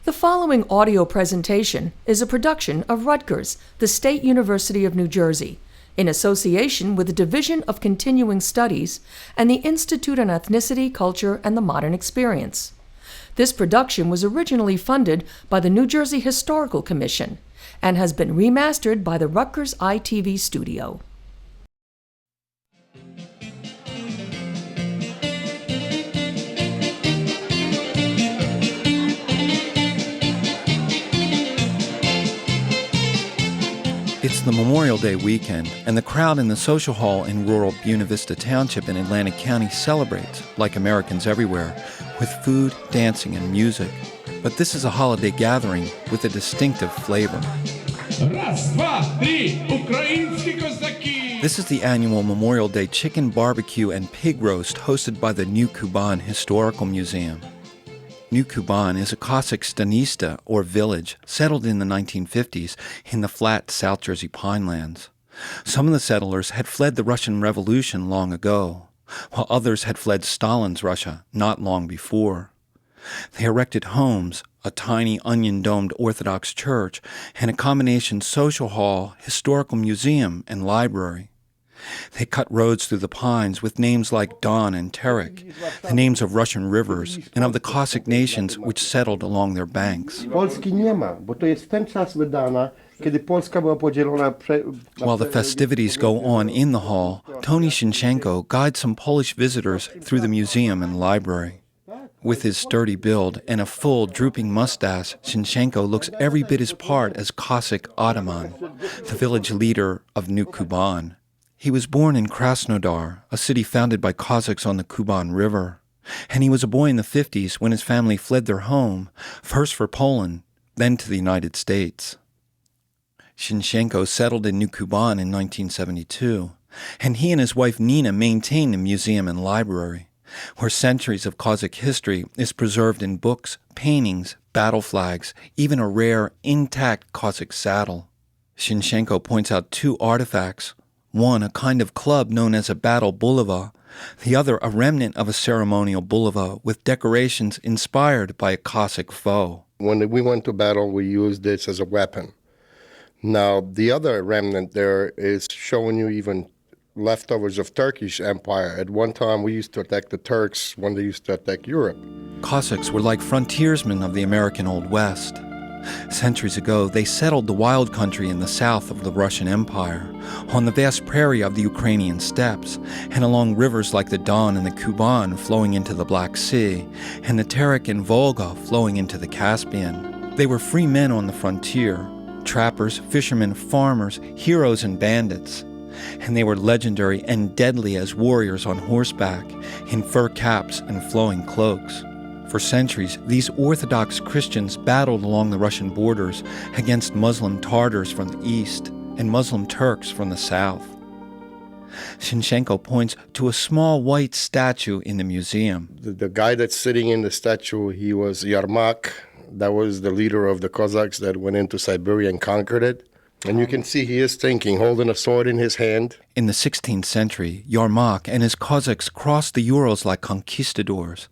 The following audio presentation is a production of Rutgers, the State University of New Jersey, in association with the Division of Continuing Studies and the Institute on Ethnicity, Culture, and the Modern Experience. This production was originally funded by the New Jersey Historical Commission and has been remastered by the Rutgers ITV studio. It's the Memorial Day weekend, and the crowd in the social hall in rural Buena Vista Township in Atlantic County celebrates, like Americans everywhere, with food, dancing, and music. But this is a holiday gathering with a distinctive flavor. This is the annual Memorial Day chicken barbecue and pig roast hosted by the New Kuban Historical Museum. New Kuban is a Cossack stanista, or village, settled in the 1950s in the flat South Jersey pinelands. Some of the settlers had fled the Russian Revolution long ago, while others had fled Stalin's Russia not long before. They erected homes, a tiny onion-domed Orthodox church, and a combination social hall, historical museum, and library. They cut roads through the pines with names like Don and Terek, the names of Russian rivers and of the Cossack nations which settled along their banks. While the festivities go on in the hall, Tony Shinchenko guides some Polish visitors through the museum and library. With his sturdy build and a full, drooping mustache, Shinchenko looks every bit his part as Cossack Ataman, the village leader of New Kuban. He was born in Krasnodar, a city founded by Cossacks on the Kuban River, and he was a boy in the 50s when his family fled their home, first for Poland, then to the United States. Shinchenko settled in New Kuban in 1972, and he and his wife Nina maintain a museum and library, where centuries of Cossack history is preserved in books, paintings, battle flags, even a rare, intact Cossack saddle. Shinchenko points out two artifacts, one a kind of club known as a battle bulava, the other a remnant of a ceremonial bulava with decorations inspired by a Cossack foe. When we went to battle, we used this as a weapon. Now, the other remnant there is showing you even leftovers of Turkish Empire. At one time, we used to attack the Turks when they used to attack Europe. Cossacks were like frontiersmen of the American Old West. Centuries ago, they settled the wild country in the south of the Russian Empire, on the vast prairie of the Ukrainian steppes, and along rivers like the Don and the Kuban flowing into the Black Sea, and the Terek and Volga flowing into the Caspian. They were free men on the frontier, trappers, fishermen, farmers, heroes, and bandits. And they were legendary and deadly as warriors on horseback, in fur caps and flowing cloaks. For centuries, these Orthodox Christians battled along the Russian borders against Muslim Tartars from the east and Muslim Turks from the south. Shinchenko points to a small white statue in the museum. The guy that's sitting in the statue, he was Yermak. That was the leader of the Cossacks that went into Siberia and conquered it. And you can see he is thinking, holding a sword in his hand. In the 16th century, Yermak and his Cossacks crossed the Urals like conquistadors.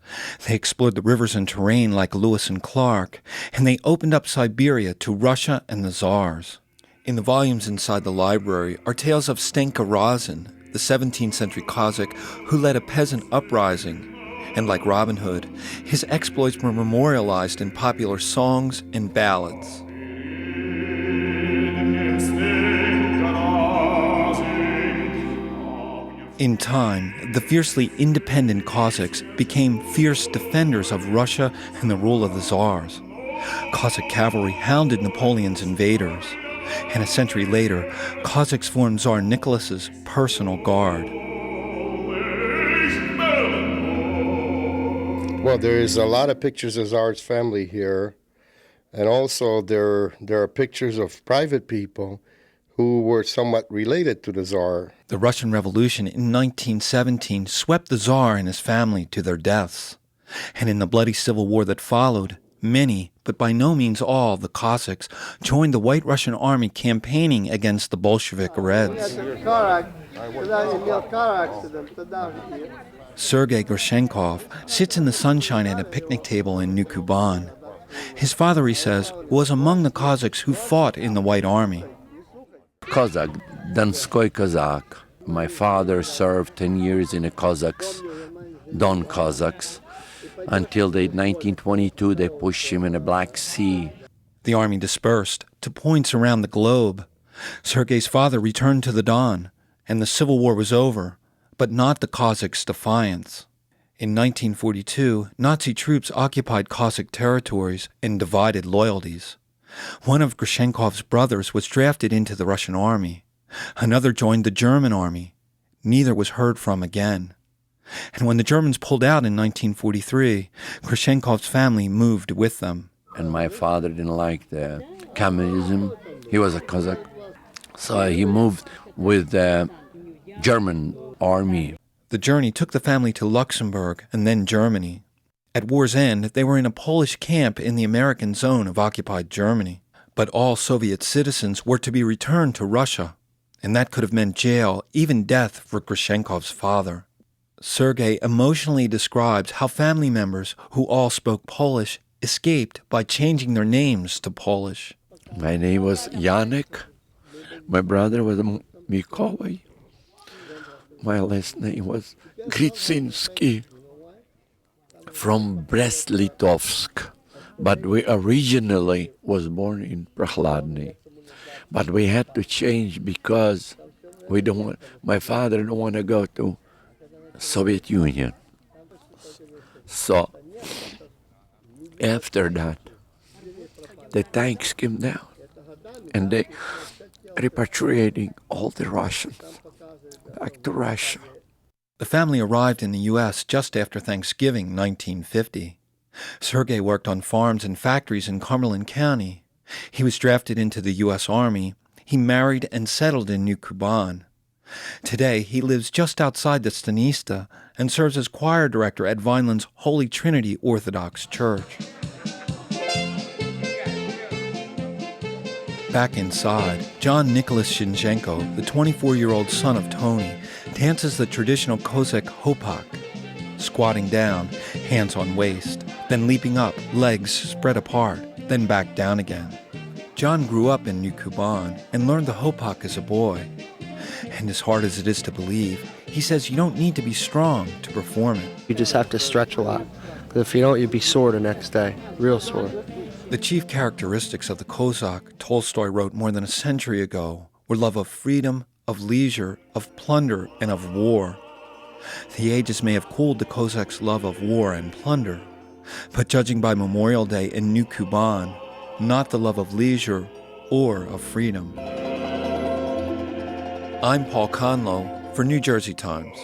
They explored the rivers and terrain like Lewis and Clark, and they opened up Siberia to Russia and the Czars. In the volumes inside the library are tales of Stenka Razin, the 17th century Cossack who led a peasant uprising. And like Robin Hood, his exploits were memorialized in popular songs and ballads. In time, the fiercely independent Cossacks became fierce defenders of Russia and the rule of the Czars. Cossack cavalry hounded Napoleon's invaders, and a century later, Cossacks formed Tsar Nicholas's personal guard. Well, there is a lot of pictures of Tsar's family here, and also there are pictures of private people who were somewhat related to the Tsar. The Russian Revolution in 1917 swept the Tsar and his family to their deaths. And in the bloody civil war that followed, many, but by no means all, the Cossacks joined the White Russian Army campaigning against the Bolshevik Reds. Sergei Gershenkov sits in the sunshine at a picnic table in New Kuban. His father, he says, was among the Cossacks who fought in the White Army. Cossack, Donskoy Cossack. My father served 10 years in the Cossacks, Don Cossacks, until 1922 they pushed him in the Black Sea. The army dispersed to points around the globe. Sergei's father returned to the Don, and the Civil War was over, but not the Cossacks' defiance. In 1942, Nazi troops occupied Cossack territories and divided loyalties. One of Grushenkov's brothers was drafted into the Russian army. Another joined the German army. Neither was heard from again. And when the Germans pulled out in 1943, Grushenkov's family moved with them. And my father didn't like the communism. He was a Cossack. So he moved with the German army. The journey took the family to Luxembourg and then Germany. At war's end, they were in a Polish camp in the American zone of occupied Germany. But all Soviet citizens were to be returned to Russia, and that could have meant jail, even death for Grushenkov's father. Sergei emotionally describes how family members who all spoke Polish escaped by changing their names to Polish. My name was Janek. My brother was Mikołaj. My last name was Gritsinski. From Brest-Litovsk, but we originally was born in Prahladny. But we had to change because my father didn't want to go to Soviet Union. So after that, the tanks came down and they repatriating all the Russians back to Russia. The family arrived in the U.S. just after Thanksgiving 1950. Sergei worked on farms and factories in Cumberland County. He was drafted into the U.S. Army. He married and settled in New Kuban. Today, he lives just outside the Stanista and serves as choir director at Vineland's Holy Trinity Orthodox Church. Back inside, John Nicholas Shinchenko, the 24-year-old son of Tony, dances the traditional Cossack hopak, squatting down, hands on waist, then leaping up, legs spread apart, then back down again. John grew up in New Kuban and learned the hopak as a boy. And as hard as it is to believe, he says you don't need to be strong to perform it. You just have to stretch a lot, because if you don't, you'd be sore the next day, real sore. The chief characteristics of the Cossack, Tolstoy wrote more than a century ago, were love of freedom, of leisure, of plunder, and of war. The ages may have cooled the Cossacks' love of war and plunder, but judging by Memorial Day in New Kuban, not the love of leisure or of freedom. I'm Paul Conlow for New Jersey Times.